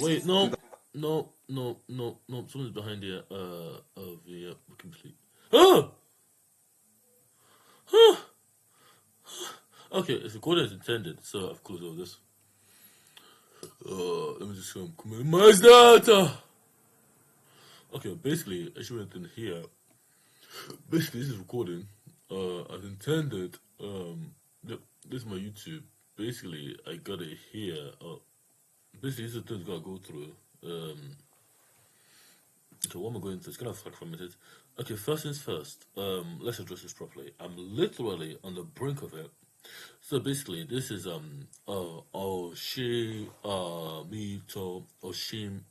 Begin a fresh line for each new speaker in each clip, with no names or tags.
Wait, no, no, no, no, no. Someone's behind here. Yeah, we can sleep. Ah! Ah! Okay, it's recorded as intended, so I've closed all this. Let me just minimize that. Okay, basically, as you went in here, basically this is recording. As intended. This is my YouTube. Basically, I got it here. Basically, this is the things I gotta go through. So what am I going to? It's gonna fuck for a minute. Okay, first things first. Let's address this properly. I'm literally on the brink of it. So basically, this is Oshi Oshaim.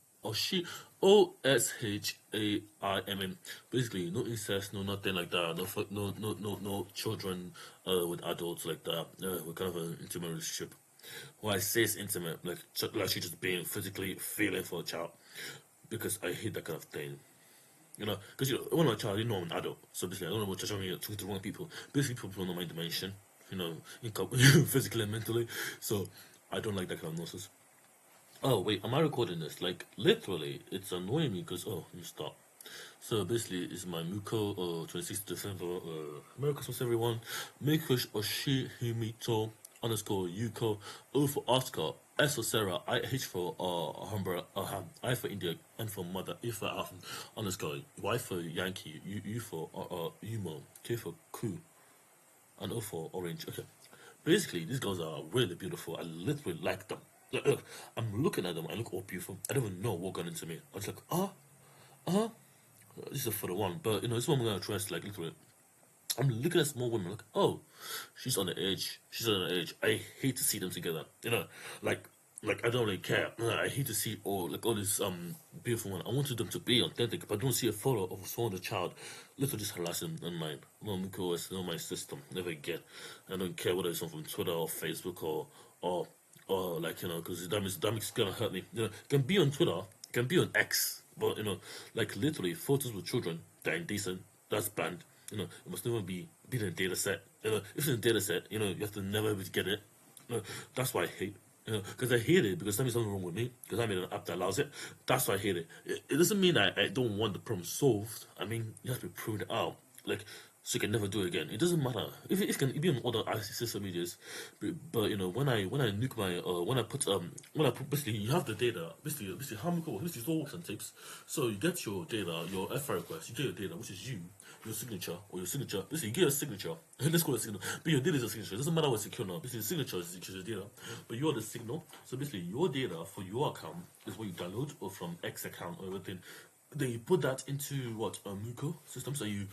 Basically, no incest, no nothing like that. No children with adults like that. We're kind of an intimate relationship. When I say it's intimate, like she just being physically feeling for a child, because I hate that kind of thing. You know, because when I'm a child, I didn't know I'm an adult. So basically, I don't know what you're talking to the wrong people. Basically, people don't know my dimension, physically and mentally. So I don't like that kind of nonsense. Oh, wait, am I recording this? Like, literally, it's annoying me because, let me stop. So basically, it's my Muko, 26th December, Merry Christmas, everyone. Mikush Oshi Himito _Yuko, O for Oscar, S for Sarah, H for Humber, I for India, N for Mother, E for Alpha, Y for Yankee, U for Umo, K for Ku, and O for Orange. Okay. Basically, these girls are really beautiful. I literally like them. Look, I'm looking at them. I look all beautiful. I don't even know what got into me. I was like, this is for the one. But this one I'm gonna address. Like literally, I'm looking at small women. Like, oh, she's on the edge. She's on the edge. I hate to see them together. Like I don't really care. I hate to see all this beautiful one. I wanted them to be authentic, but I don't see a photo of someone, the child, literally just harassing online. No, Miko is not my system. Never again. I don't care whether it's on from Twitter or Facebook or like because that makes gonna hurt me. It can be on Twitter, it can be on X, but like literally photos with children that are indecent. That's banned. It must never be in a data set. If it's in a data set, you have to never get it. That's why I hate. Because I hate it because that means something wrong with me. Because I made an app that allows it. That's why I hate it. It doesn't mean I don't want the problem solved. I mean, you have to prove it out. Like, so you can never do it again. It doesn't matter if it can be on other social medias, but when I nuke my when I put basically you have the data basically how Miko basically it all works on tapes. So you get your data, your FI request, you get your data, which is your signature or your signature. Basically, you get a signature. Let's call it a signal. But your data is a signature. It doesn't matter what's secure now. Basically, the signature is your data, but you are the signal. So basically, your data for your account is what you download or from X account or everything. Then you put that into what a Muko system. So you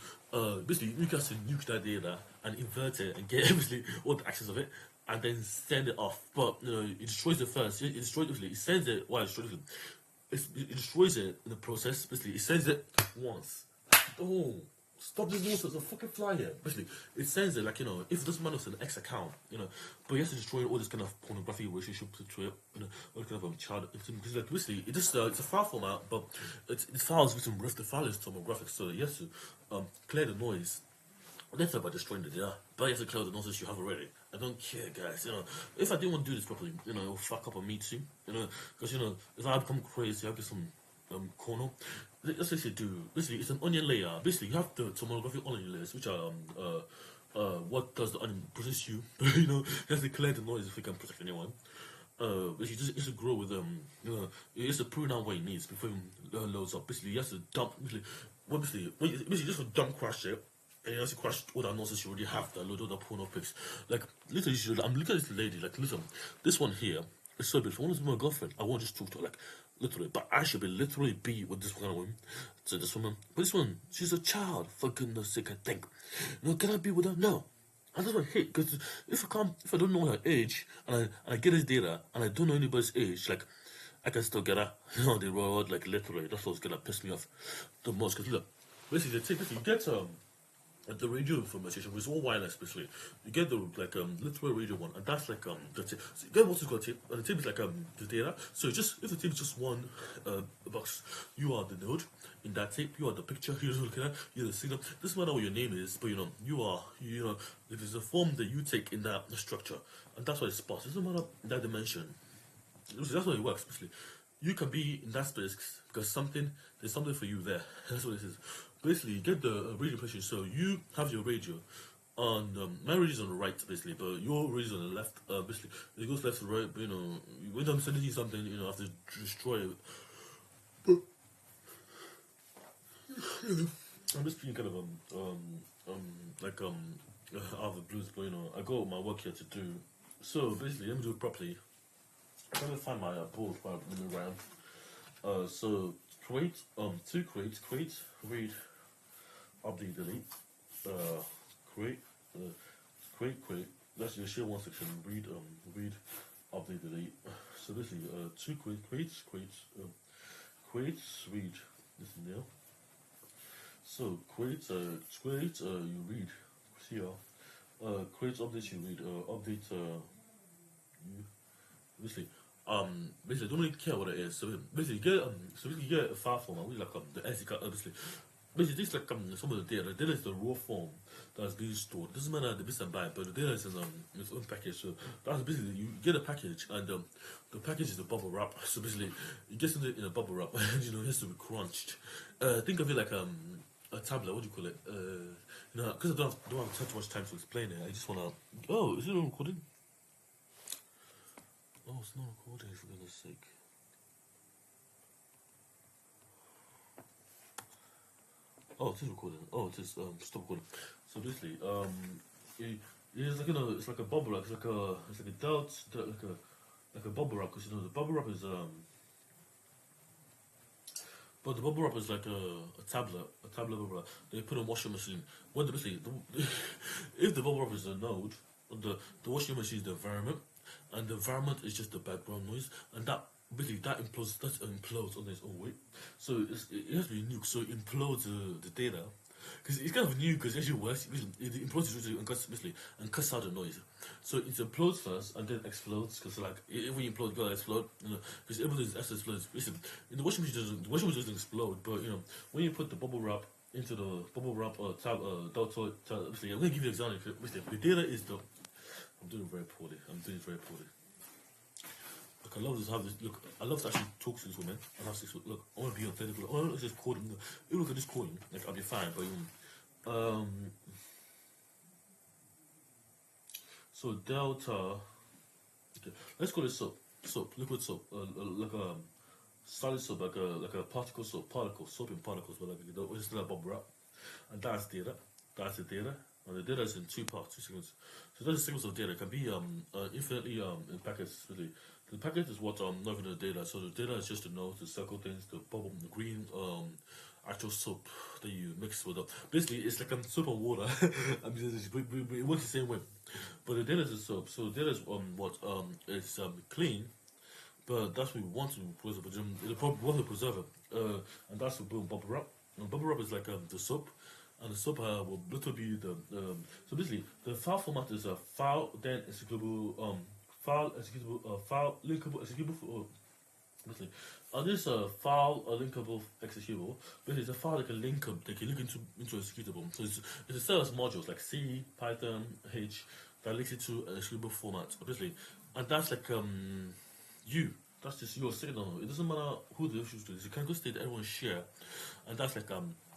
basically Muko has to nuke that data and invert it and get obviously all the actions of it and then send it off. But it destroys it first. It destroys it. It sends it while it destroys it. It destroys it in the process. Basically, it sends it once. Oh. Stop this nonsense, a fucking fly here. Basically, it sends it like, if it doesn't matter, it's an X account, but you have to destroy all this kind of pornography relationship to it, all kind of child, because like, basically, it's a file format, but it's files with some riff, the file is tomographic, so you have to clear the noise. Let's talk about destroying the data, but you have to clear the nonsense you have already. I don't care, guys, if I didn't want to do this properly, it'll fuck up on me too, because, if I become crazy, I'll get some corner. That's what you do. Basically, it's an onion layer. Basically, you have the tomography onion layers, which are what does the onion process you? You have to clear the noise if you can protect anyone. Basically, just grow with it has to prune out what it needs before it loads up. Basically, you have to dump. Basically, just a dump crash it. And you have to crash all that nonsense you already have that load all the porno pics. Like, literally, I'm looking at this lady. Like, listen, this one here is so beautiful. I want to be my girlfriend. I want to just talk to her. Like, literally, but I should be with this kind of woman. So this woman, but this one, she's a child. For goodness sake, I think. Can I be with her? No. And that's what I hate. Because if I don't know her age, and I get this data, and I don't know anybody's age, like, I can still get her. The road, like literally, that's what's gonna piss me off the most. Because look, basically, you get the radio information, which is all wireless, especially. You get the literal radio one, and that's like the tape. So you get what's called tape, and the tape is like the data. So if the tape is just one box, you are the node in that tape. You are the picture. You're looking at. You're the signal. Doesn't matter what your name is, but you are it is a form that you take in that structure, and that's why it's sparse. It doesn't matter that dimension. That's how it works, especially. you can be in that space because there's something for you there. That's what it is. Basically, you get the radio position. So you have your radio on my radio is on the right basically, but your radio is on the left. Basically, it goes left to right. But when I'm sending you something, I have to destroy it. But I'm just being kind of like out of the blues. But I got my work here to do. So basically, let me do it properly. I'm trying to find my board while I'm moving around. So create create, read, update, delete, create, create. Let's just share one section. Read, update, delete. So basically, create, read. This is now. So create, you read here. Create, update, you read. Update, you basically don't really care what it is. So basically you get a file format with like the SD card obviously. Basically this is like some of the data. The data is the raw form that's being stored. It doesn't matter the bits and byte, but the data is in its own package. So that's basically you get a package and the package is the bubble wrap. So basically you get something in a bubble wrap and it has to be crunched. Think of it like a tablet, what do you call it? Because I don't have too much time to explain it, I just wanna is it not recording? Oh, it's not recording for goodness sake. Oh, it is recording. Oh, it is stop recording. So basically, it's like it's like a bubble wrap. It's like a dot, like a bubble wrap. Because the bubble wrap is but the bubble wrap is like a tablet bubble wrap. They put in a washing machine. When basically, if the bubble wrap is a node, the washing machine is the environment, and the environment is just the background noise, and that basically that implodes on its own weight. So it has to be nuked. So it implodes the data. Because it's kind of new, because it actually works. It implodes and cuts out the noise. So it implodes first and then explodes. Because like if we implode, it gotta explode. Because everything has to explode. In the washing machine doesn't explode. But when you put the bubble wrap into the bubble wrap obviously, I'm gonna give you an example. The data is the. I'm doing very poorly. Look, I love this. Have this. Look, I love to actually talk to this woman and have sex with. Look, I want to be authentic. I want to just call him. You look at this calling. Like I'll be fine, but so delta. Okay, let's call it soap. Liquid soap. Like a solid soap, like a particle soap, soap in particles, but like it's still a bubble wrap, and that's data. That's the data. And the data is in two parts, 2 segments. So those segments of data can be infinitely in packets. Really, the packet is what not even the data. So the data is just the nodes, the circle things, the bubble, the green actual soap that you mix with. Basically, it's like soap and water. I mean, it works the same way. But the data is a soap. So the data is it's clean. But that's what we want to preserve. We want to preserve it, and that's what bubble wrap. And bubble wrap is like the soap. And the sub will literally be the so basically the file format is a file then executable file linkable executable for basically this file linkable executable basically it's a file that can link up into executable. So it's a set of modules like C, Python, H that links it to an executable format obviously, and that's like that's just your signal. It doesn't matter who the issues is. You can go state that everyone share, and that's like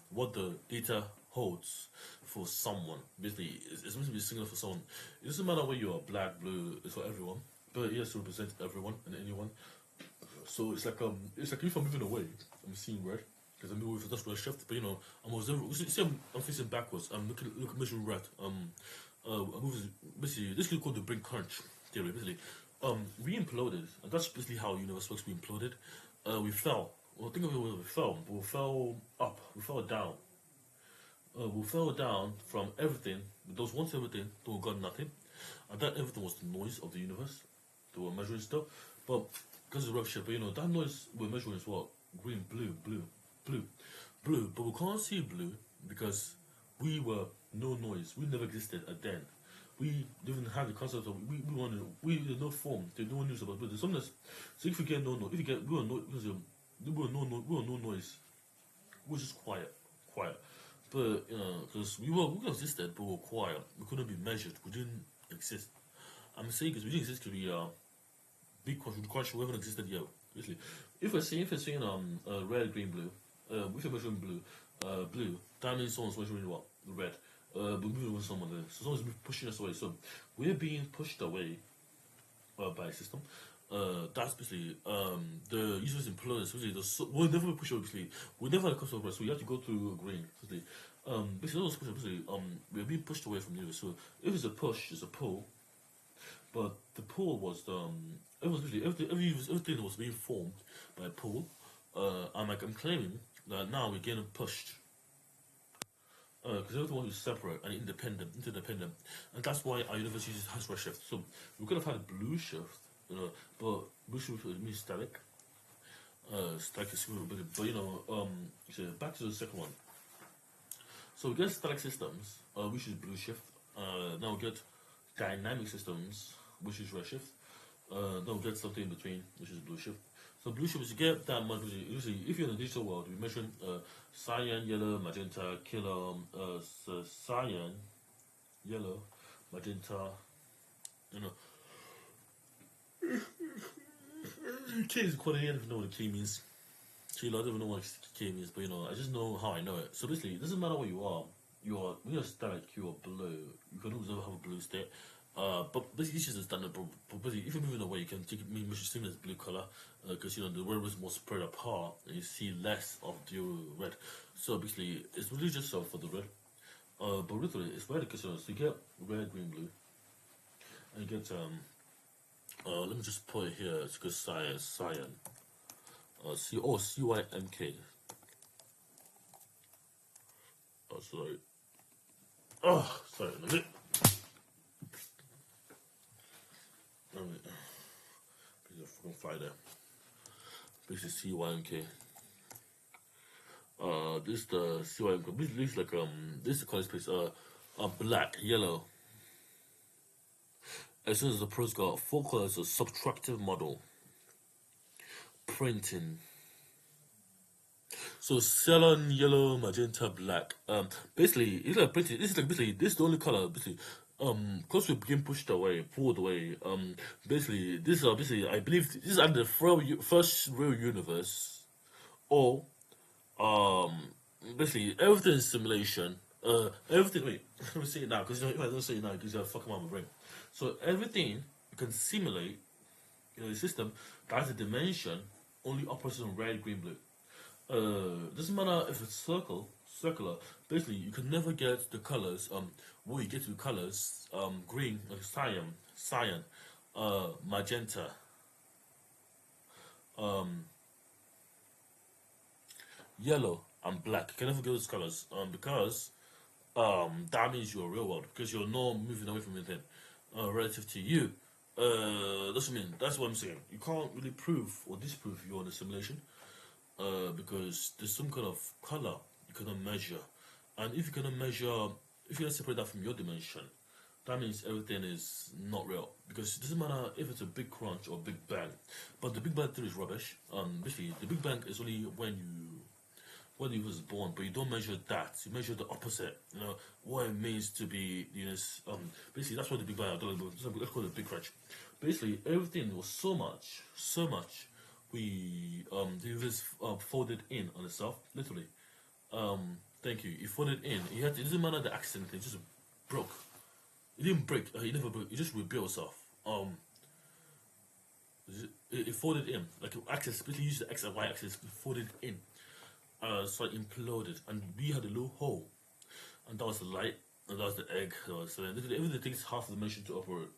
what the data holds for someone. Basically, it's meant to be a signal for someone. It doesn't matter whether you're black, blue. It's for everyone, but it has to represent everyone and anyone. So it's like if I'm moving away, I'm seeing red because I'm moving with that's where I shift. But I'm facing backwards. I'm measuring red. I'm moving. Basically, this is called the bring crunch theory. Basically, we imploded, and that's basically how universe works. We imploded. We fell. Well, think of it when we fell. We fell up. We fell down. We fell down from everything. Those once everything, then we got nothing, and that everything was the noise of the universe. They were measuring stuff, but because of the rough shit, but that noise we're measuring is what green, blue, but we can't see blue because we were no noise. We never existed at then. We didn't have the concept of we there's no form. There's no news about. But there's something. So if you get no noise, if you get we were no noise. We were just quiet. But because we existed, but we were quiet. We couldn't be measured. We didn't exist. I'm saying because we didn't exist to be big crunch. We haven't existed yet. Basically, if we're seeing red, green, blue, if you're measuring blue, that means someone's measuring what? Red. But moving with someone there. So someone's pushing us away. So we're being pushed away by a system. That's basically the user's employers. We'll never be pushed away. Basically, we never cross over. So you have to go through agreeing. Basically, we're being pushed away from the user. So if it's a push, it's a pull. But the pull was it was basically everything was being formed by a pull. I'm claiming that now we're getting pushed because everyone is separate and interdependent, and that's why our university has red shift. So we could have had a blue shift, but blue shift means static. Static is super, but so back to the second one. So we get static systems, which is blue shift. Now we get dynamic systems, which is red shift. Then we get something in between, which is blue shift. So blue shift is you get that much. Usually, if you're in the digital world, we measure cyan, yellow, magenta, cyan, yellow, magenta. K is quite. I don't even know what a K means. I don't even know what K means, but I just know how I know it. So basically, it doesn't matter what you are. When you're static, you're blue. You can also have a blue state. But basically, this is a standard. But basically, if you're moving away, you can take it same as blue color, because the red is more spread apart, and you see less of the red. So basically, it's really just for the red. But literally, it's red because so you get red, green, blue, and you get let me just put it here. It's good cyan. CYMK. Oh, sorry. Oh, sorry. There's a fucking fly there. Basically CYMK. This is the CYMK. Basically, this is like this is the color space. Black, yellow. As soon as the pros got 4 colors, a subtractive model. Printing. So cyan, yellow, magenta, black. Basically, it's like printing. This is the only color. Basically, because we became pulled away. I believe this is the first real universe, or basically everything is simulation. Everything. Wait, let me say it now because if I don't say it now, because you're fucking out my brain. So everything you can simulate in a system that has a dimension only operates on red, green, blue. Doesn't matter if it's circular. Basically, you can never get the colors. What you get to colors, green, like cyan, magenta, yellow, and black. You can never get those colors. Because that means you're real world because you're not moving away from anything relative to you. That's what I'm saying. You can't really prove or disprove you're in a simulation. Because there's some kind of color you cannot measure, and if you cannot separate that from your dimension, that means everything is not real. Because it doesn't matter if it's a big crunch or big bang, but the Big Bang theory is rubbish. Basically, the Big Bang is only when you was born, but you don't measure that. You measure the opposite. What it means to be. Basically, that's what the Big Bang. Let's call it the Big Crunch. Basically, everything was so much. The universe folded in on itself, literally. Thank you. It folded in. It doesn't matter the accident. It just broke. It didn't break. It never broke. It just rebuilt itself. It folded in like axis. Basically, use the X and Y axis. It folded in. So it imploded, and we had a little hole, and that was the light, and that was the egg. So everything takes half the dimension to operate,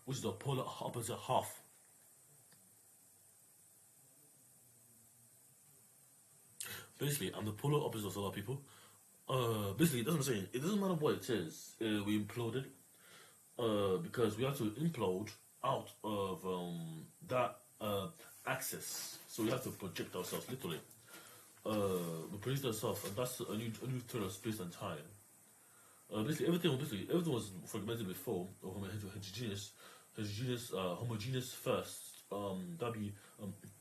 which is the polar opposite half. Basically, I'm the polar opposite of a lot of people. Basically, that's what I'm saying. It doesn't matter what it is. We imploded because we had to implode out of that axis. So we have to project ourselves, literally. We project ourselves, and that's a new thread of space and time. Basically, everything was fragmented before, or homogeneous first. That'd be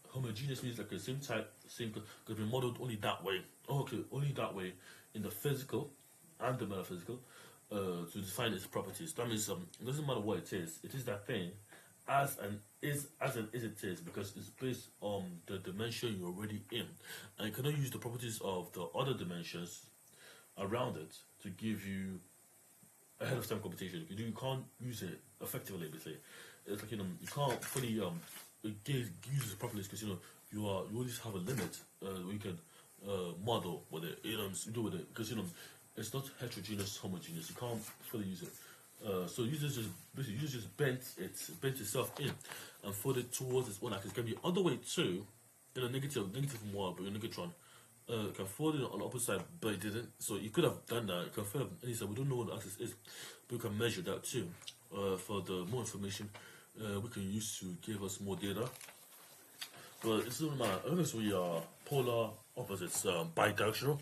homogeneous means like the same type, same because we modeled only that way. Only that way in the physical and the metaphysical to define its properties. That means it doesn't matter what it is that thing, as it is, because it's based on the dimension you're already in, and you cannot use the properties of the other dimensions around it to give you ahead of time computation. You can't use it effectively. Basically, it's like, you can't fully use it properly, because you always have a limit where you can model with it. Do with it, because it's not heterogeneous, homogeneous. You can't fully use it. So users just bent itself in and fold it towards its own axis. It can be other way too, negative from one, but your negatron can fold it on the opposite side, but it didn't. So you could have done that. It can fold on any side. We don't know what the axis is, but we can measure that too. For the more information we can use to give us more data. But it doesn't matter. As long as we are polar opposites, bidirectional,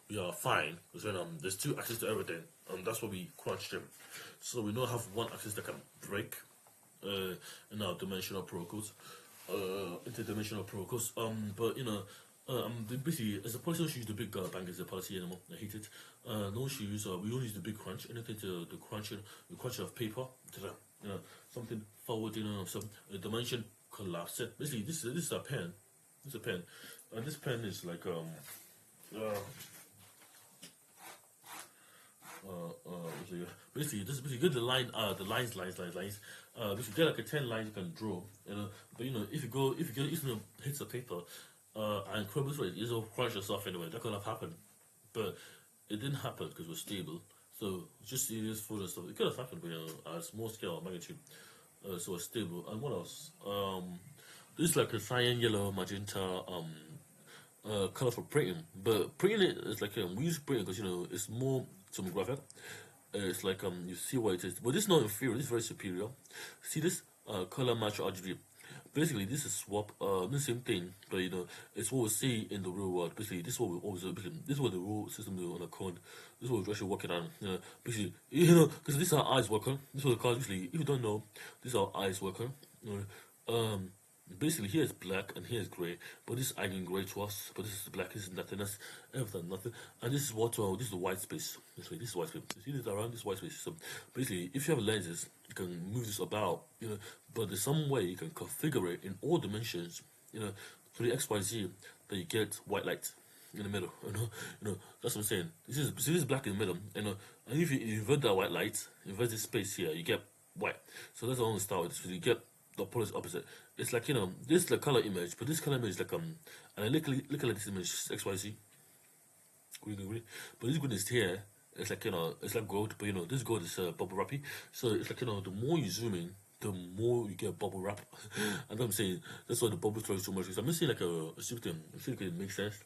we are fine. Because there's two axes to everything, and that's what we crunched in. So we don't have one axis that can break in our dimensional protocols, interdimensional protocols. But basically, as a policy, we don't use the big bang as a policy anymore. I hate it. No one should use. We don't use the big crunch. Anything to the crunching of paper, something forward, some dimension collapse it. Basically, this is a pen. This is a pen. This pen is like basically, this basically get the lines. If you get like a 10 lines, you can draw. But if you get hits of paper, and crumbles it, you'll crush yourself anyway. That could have happened, but it didn't happen because we're stable. So just see this photo stuff. It could have happened, but at a small scale magnitude. So it's stable. And what else? This is like a cyan, yellow, magenta color for printing. But printing it is like we use printing because it's more tomographic. It's like you see what it is, but this is not inferior. This is very superior. See this color match RGB. Basically, this is swap. The same thing, but it's what we see in the real world. Basically, this is what we always. This is what the real system do on a code. This is what we're actually working on. Basically, because this is how eyes working. This is what the card. Basically, if you don't know, this is how eyes working. Basically, here is black and here is gray, but this is adding gray to us. But this is black. This is nothing. That's everything, nothing. And this is what. This is the white space. Basically, this is white space. You see this around this white space. So basically, if you have lenses, you can move this about. But there's some way you can configure it in all dimensions. To the XYZ that you get white light in the middle. That's what I'm saying. This is black in the middle. And if you invert that white light, invert this space here, you get white. So that's how I want to start with this. So you get the polar opposite. It's like this is the color image, but this color image is like and look at this image XYZ. Green. But this green is here. It's like it's like gold, but this gold is bubble wrappy. So it's like the more you zoom in, the more you get bubble wrap. And I'm saying that's why the bubble throw is so much. I'm just saying like a stupid thing. I think it makes sense.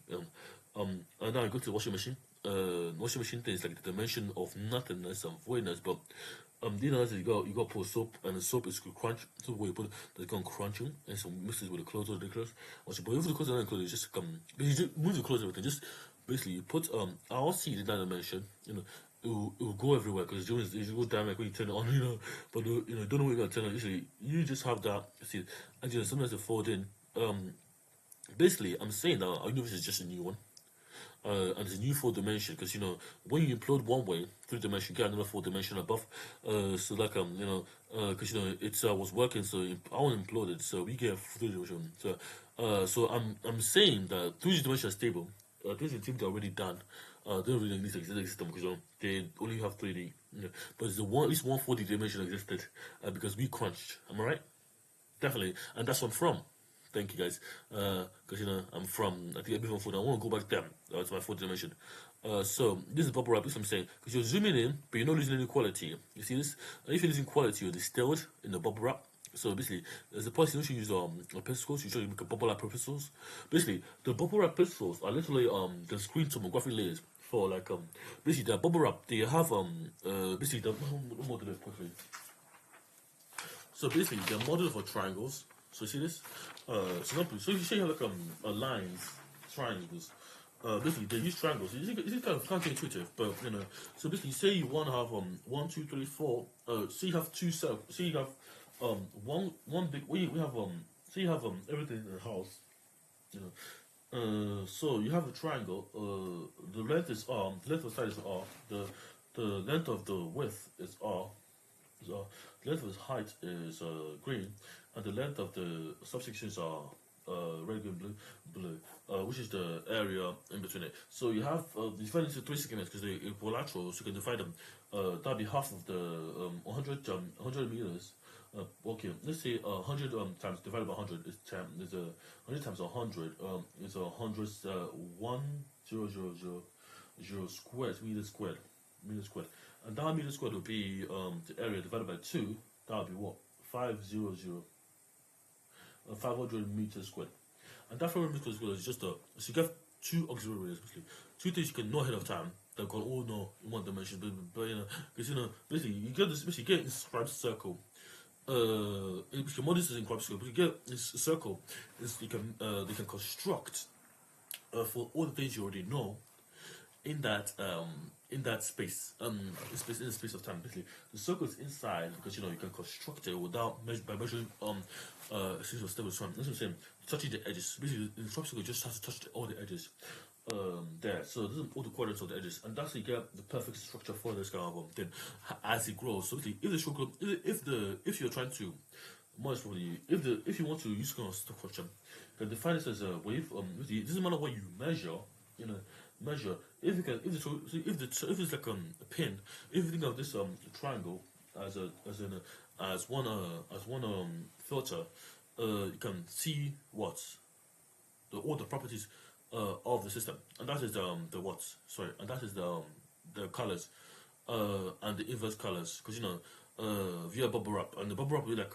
And now I go to the washing machine. Washing machine thing is like the dimension of nothingness and voidness, but you got to put soap, and the soap is crunch. So where you put it's going crunching, and so mixes with the clothes or the clothes. But if the clothes are not clothes, you just you just move the clothes, everything. Just basically you put our seed in that dimension. It will go everywhere because it will down like when you turn it on. But don't know when you're gonna turn it. Usually you just have that seed, and sometimes it fold in. Basically, I'm saying that our universe is just a new one. And it's a new 4 dimension because when you implode one way 3 dimension, you get another 4 dimension above. So like because it was working, so I want to implode it, so we get 3 dimension. So I'm saying that 3 dimension is stable. This is they're already done. They don't really need to exist in the system because they only have 3D. But it's at least one 4D dimension existed because we crunched. Am I right? Definitely, and that's where I'm from. Thank you guys, because I'm from. I think a bit of food. I want to go back there. That's my 4th dimension. So this is bubble wrap. This is what I'm saying, because you're zooming in, but you're not losing any quality. You see this? If you're losing quality, you're distilled in the bubble wrap. So basically, there's a policy. You should use pixels. You should make a bubble wrap pixels. Basically, the bubble wrap pixels are literally the screen tomography layers for like basically the bubble wrap. They have basically the model quickly. So basically, they're modeled for triangles. So you see this? So you say you have like lines, triangles. Basically they use triangles. It's kind of counterintuitive, but So basically, say you want to have 1, 2, 3, 4. So you have 2 cells. So you have one big. We have So you have everything in the house. So you have a triangle. The length is R. The length of the side is R. The length of the width is R. So the length of its height is green, and the length of the subsections are red, green, blue, which is the area in between it. So you have you divide into three segments because they're equilateral, so you can divide them. That'll be half of the 100 meters. Okay, let's say 100 times divided by 100 is 10. There's a 100 times 100 is 100 1,000,000 squared meters squared, and that meter squared will be the area divided by 2. That would be what 500 meters squared. And that 500 meters squared is just a, so you get two auxiliary radius basically, two things you can know ahead of time that can all know in one dimension, but you know, because you know basically you get this, basically you get inscribed circle. More this is inscribed circle, but you get this circle is they can construct for all the things you already know in that space, in the space of time. Basically, the circle is inside because you know you can construct it without by measuring a series of stable time. That's what I'm saying. Touching the edges. Basically, in the circle, you just have to touch all the edges. There. So this is all the coordinates of the edges, and that's how you get the perfect structure for this kind of thing as it grows. So basically, if the structure, if you're trying to, most probably, if you want to use kind of structure, you can define this as a wave. It doesn't matter what you measure. You know, measure if you can if it's like a pin. If you think of this triangle as one filter, you can see what all the properties of the system, and that is the watts. Sorry, and that is the colors and the inverse colors, because you know via bubble wrap, and the bubble wrap will be like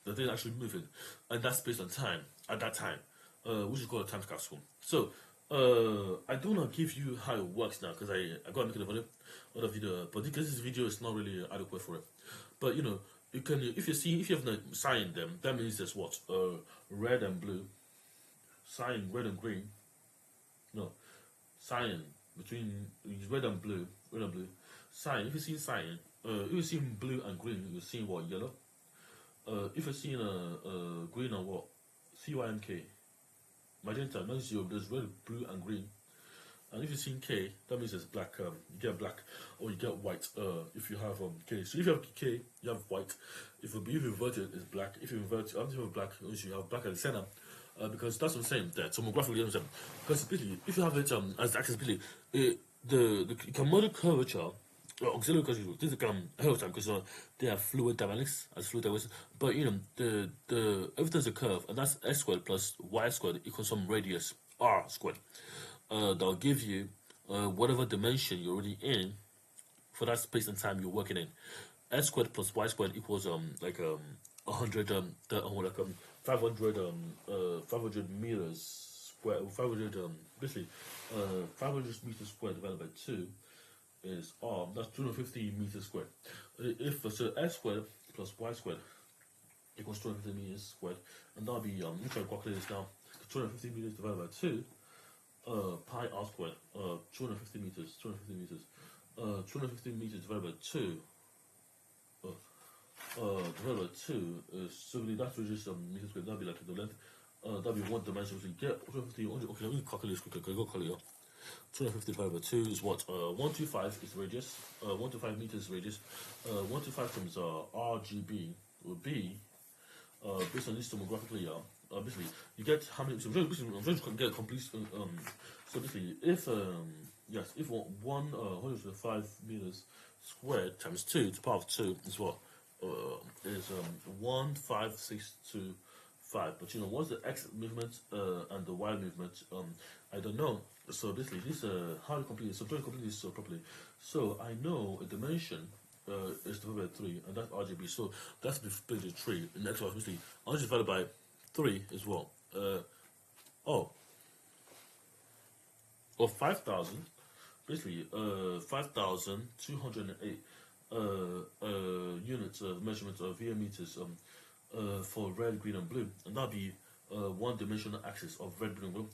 the thing actually moving, and that's based on time at that time, which is called a time capsule. So I don't want to give you how it works now because I gotta make another video, but because this video is not really adequate for it. But you know, you can, if you have the sign them, that means there's what red and blue, sign red and green, no, sign between red and blue, sign. If you see sign, if you see blue and green, you see what yellow. If you see green and what CYMK. Magenta means there's red, blue, and green. And if you see K, that means it's black. You get black or you get white. If you have K, so if you have K, you have white. If you invert it, it's black. If you invert, if you have black, you have black at the center. Because that's what I'm saying. That tomographically, you understand. Because if you have it as the axis, you can model curvature. Auxiliary because this is ahead of time because they have fluid dynamics as fluid dynamics, but you know the everything's a curve, and that's x squared plus y squared equals some radius r squared. That'll give you whatever dimension you're already in for that space and time you're working in. X squared plus y squared equals 100 500 meters square, 500 basically 500 meters squared divided by 2 is that's 250 meters squared. If so, x squared plus y squared equals 250 meters squared, and that'll be let me try to calculate this now. 250 meters divided by 2, pi r squared, 250 meters, 250 meters divided by 2, divided by 2 is so that's just meters squared. That'll be like the length. That'll be one dimension. So you get 250. Okay, let me calculate this quickly. Go calculate. 250 divided by 2 is what? 125 is radius. 125 meters radius. 125 times RGB would be based on this tomographically. Basically, you get how many? So I'm trying to get a complete. So basically, if yes, if 105 meters squared times 2 to the power of 2 is what? Is 15625. But you know, what's the x movement and the y movement? I don't know. So basically, this how to complete this. So trying to complete this properly. So I know a dimension is divided by 3, and that's RGB. So that's split into 3. In x basically, RGB divided by 3 is what? 5,000. Basically, 5,208 units of measurement of via meters for red, green, and blue, and that'll be one-dimensional axis of red, blue, and blue.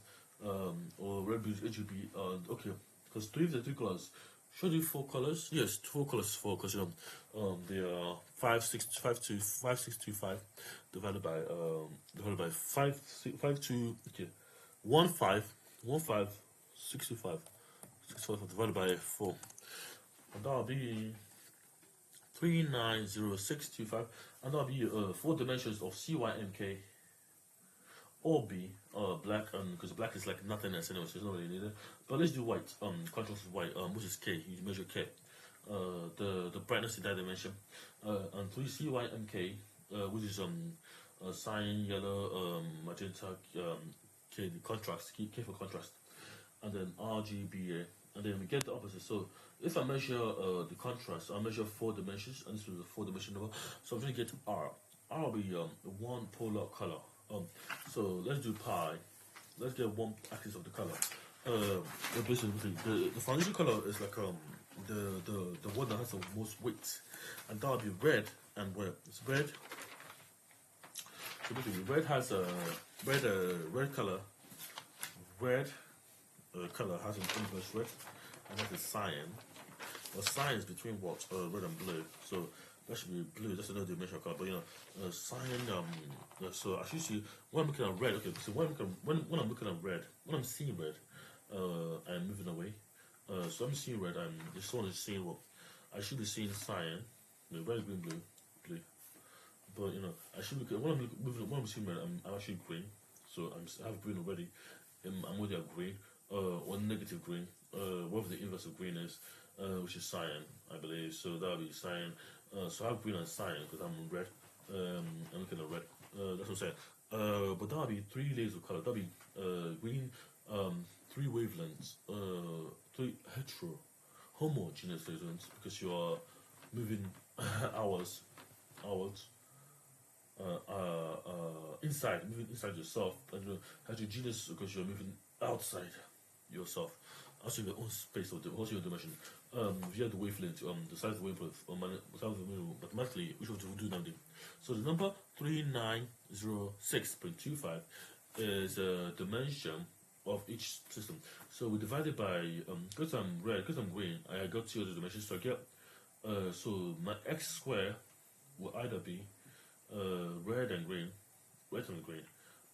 Or red, blue, RGB. Okay, because 3 of the 3 colors. Should I do 4 colors? Yes, 4 colors. 4 because they are 5625 divided by 52. Okay, 65 divided by 4, and that'll be 390625, and that'll be 4 dimensions of CYMK OB black, because black is like nothingness anyway, so it's not really needed. But let's do white. Contrast is white, which is K. You measure K. The brightness in that dimension. And 3 CYMK, which is cyan, yellow, magenta, K, the contrast, K for contrast, and then RGBA, and then we get the opposite. So if I measure the contrast, I'll measure 4 dimensions, and this is a 4-dimension number. So I'm going to get R. R will be one polar color. So let's do pi. Let's get one axis of the color. Basically, the foundation color is like the one that has the most weight, and that will be red and where it's red. So basically, red has a red color. Red color has an inverse red, and that's a cyan. Well, cyan is between what red and blue. So that should be blue. That's another dimensional color. But you know, cyan. So as you see, when I'm looking at red, okay. So when I'm looking at red, when I'm seeing red, I'm moving away. So I'm seeing red. This one is seeing what I should be seeing cyan, red, green, blue, blue. But you know, I should look at when I'm seeing red, I'm actually green. So I have green already. I'm already at green, or negative green. Whatever the inverse of green is, which is cyan, I believe. So that'll be cyan. So I have green and cyan because I'm red. I'm looking at red. That's what I'm saying. But that'll be 3 layers of color. That'll be green, 3 wavelengths, 3 homogeneous wavelengths, because you are moving hours, moving inside yourself, and heterogeneous because you're moving outside yourself, also in your own space, or also your dimension. Via the wavelength, the size of the wavelength, mathematically, which we'll do now. So the number 3906.25 is a dimension of each system. So we divide it by, because I'm red, because I'm green, I got 2 other dimensions, so I get, so my x square will either be red and green,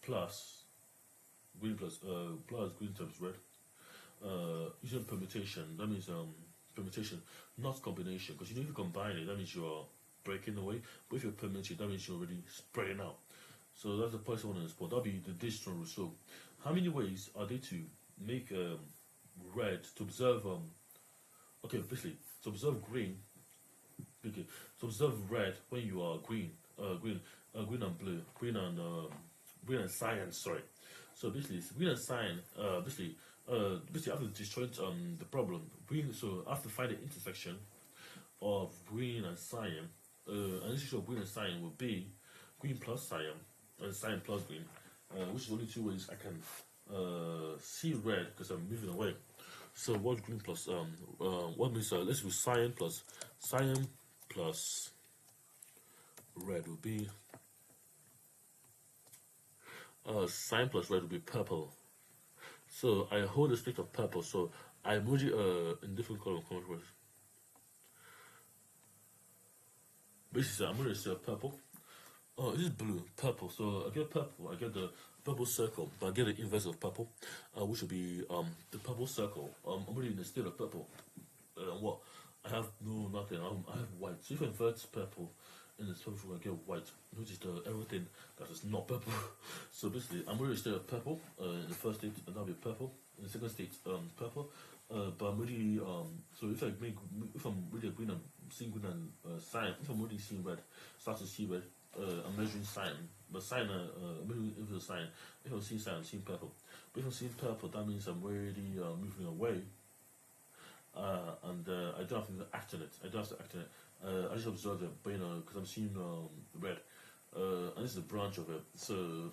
plus green plus green times red. Using permutation, that means permutation, not combination, because you know if you combine it, that means you're breaking away. But if you permute it, that means you're already spreading out. So that's the first one in this point. That'll be the distance rule. So how many ways are there to make red to observe? Okay, basically to observe green. Okay, to observe red when you are green, green and blue, green and cyan. Sorry. So basically, it's green and cyan. Basically, after destroying the problem, green. So after find the intersection of green and cyan, an intersection of green and cyan will be green plus cyan and cyan plus green, which is only 2 ways I can see red because I'm moving away. So what's green plus what means let's do cyan plus red will be cyan plus red will be purple. So I hold a stick of purple, so I emoji in different color contrast. Basically, I'm going to say purple. Oh, this is blue, purple. So I get purple. I get the purple circle, but I get the inverse of purple, which will be the purple circle. I'm already in the state of purple. What? I have nothing. I have white. So if I invert purple in this purple, I get white, which is everything that is not purple. So basically, I'm already in the state of purple in the first state, and that'll be purple. In the second state, purple. But I'm really so if I'm really green, I'm seeing green and cyan. If I'm already seeing red, start to see red. I'm measuring cyan, but cyan, measuring if it's cyan. If I'm seeing cyan, I'm seeing purple. But if I'm seeing purple, that means I'm already moving away, and I don't have to act on it. I just observe it, but you know, because I'm seeing red, and this is a branch of it. So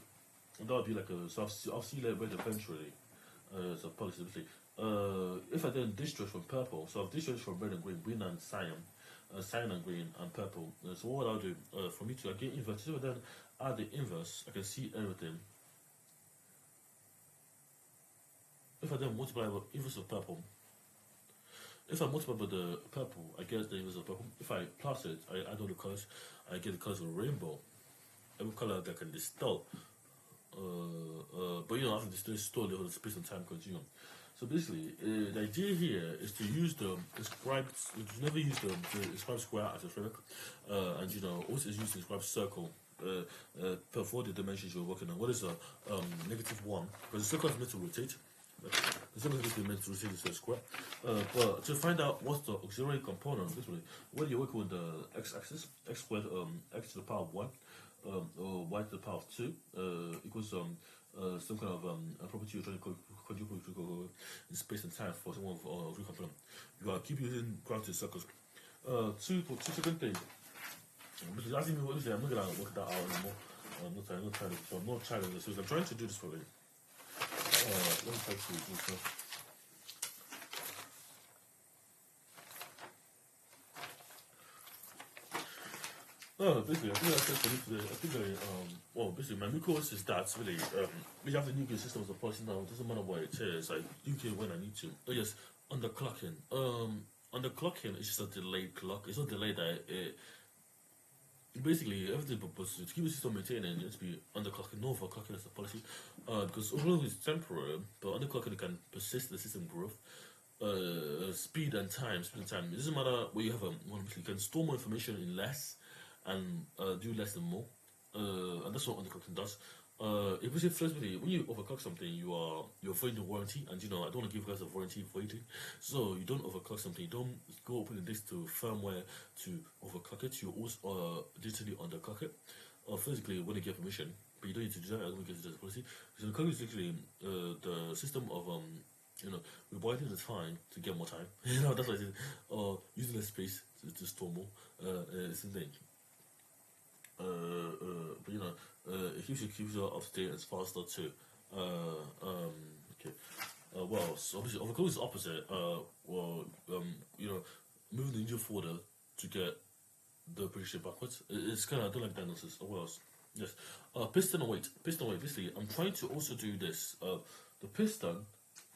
that'll be like a. So I'll see red eventually. So possibly. If I then discharge from purple, so I've discharged from red and green and cyan. Cyan and green and purple. So what I'll do, for me to get inverse, if I then add the inverse, I can see everything. If I then multiply by inverse of purple, if I multiply by the purple, I get the inverse of purple. If I plus it, I add all the colors, I get the colors of a rainbow. Every color that can distill but you know, after this, they store the space and time continuum. So basically, the idea here is to use the inscribed, to never use the inscribed square as a framework, and you know, also use the inscribed circle for the dimensions you're working on. What is a -1? Because the circle is meant to rotate. The circle is meant to rotate the square. But to find out what's the auxiliary component, basically, when you're working with the x-axis, x squared, x to the power of 1, or y to the power of 2, equals some kind of a property you're trying to conjugate in space and time for someone of auxiliary component. You are keep using grounded circles. Two second thing. Because asking me what is it, I'm not gonna work that out anymore. I'm not trying to do this. I'm trying to do this for you. Let me try to do this. Basically, I think that's it for me today. I think well, basically, my new course is that really, we have the nuclear system as a policy now. It doesn't matter what it is. Like, UK when I need to. Oh yes, underclocking. Underclocking is just a delayed clock. It's not delayed that it. Basically, everything purpose to keep the system maintaining, it needs to be underclocking, no overclocking as a policy. Because overall it's temporary, but underclocking can persist the system growth. Speed and time. It doesn't matter where you have you can store more information in less and do less and more. And that's what underclocking does. It was flexibility. When you overclock something, you're voiding the warranty, and you know I don't want to give guys a warranty voiding. So you don't overclock something. You don't go open this to firmware to overclock it. You also digitally underclock it, physically when you get permission. But you don't need to do that. I don't get it as a policy. So the clock is literally the system of you know, rewinding the time to get more time. You know, that's what it is. Or using less space to store more. It's the thing. But you know, it keeps you up to date and it's faster too. Okay. Well, so obviously, overclock is opposite. Well, you know, moving the engine forward to get the prediction backwards. It's kind of, I don't like that nonsense. What else? Yes. Piston and weight. Piston and weight. Basically, I'm trying to also do this. The piston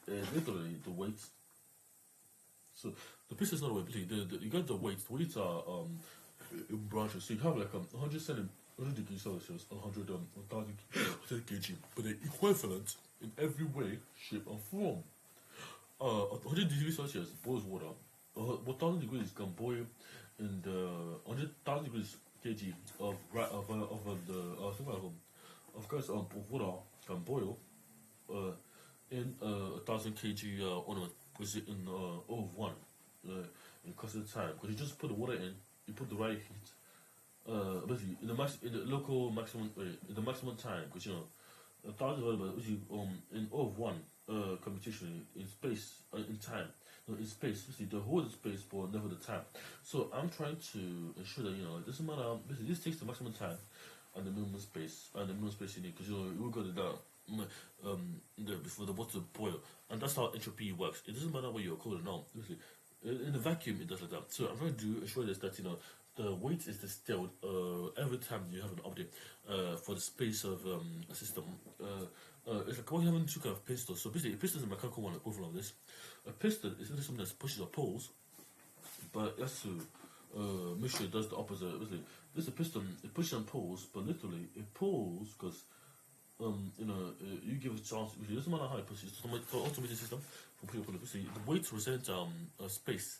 is literally the weight. So the piston is not a weight. You got the weights. The weights are in branches. So you have like 100 degrees Celsius, 1,000 kg, but they're equivalent in every way, shape, and form. 100 degrees Celsius boils water. 1,000 degrees can boil in the 100,000 degrees kg of water can boil in 1,000 kg ornament, which is in O1 in constant time. Because you just put the water in, you put the right heat. Basically, in the local maximum, in the maximum time, because you know, 1,000 divided by in O1 computation in space, in time, no, in space. Basically, the whole space, but never the time. So I'm trying to ensure that you know it doesn't matter. Basically, this takes the maximum time and the minimum space you need, because you know we got it down. Before the water boil, and that's how entropy works. It doesn't matter what you're calling now. Basically, in the vacuum, it does like that. So I'm trying to ensure this that you know. The weight is distilled every time you have an update for the space of a system. It's like when you're having two kind of pistons. So basically, a piston is a mechanical one equivalent of this. A piston is something that pushes or pulls, but it has to make sure it does the opposite. Basically, this is a piston. It pushes and pulls, but literally it pulls because you know you give it a chance. It doesn't matter how it pushes. It's an automated system. The weight represents space.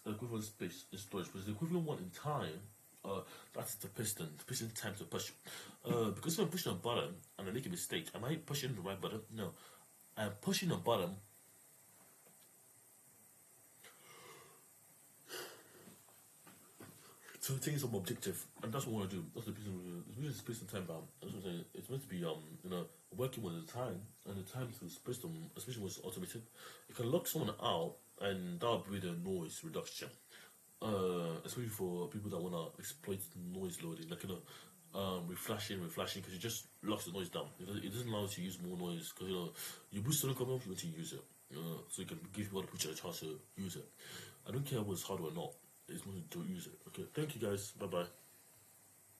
Equivalent space is storage, but the equivalent one in time, that's the piston time to push. Because if I'm pushing a button and I make a mistake, am I pushing the right button? No. I'm pushing a button to attain some objective, and that's what I want to do. That's the piston. It's space and time bound. That's what I'm saying. It's meant to be you know, working with the time, and the time to the piston, especially when it's automated, it can lock someone out. And that would be the noise reduction, especially for people that want to exploit noise loading, like you know, reflashing, because it just locks the noise down. It doesn't allow you to use more noise, because you know you boost the income, you want to use it, so you can give people a chance to use it. I don't care whether it's hard or not. It's going to use it. Okay, thank you guys. Bye bye.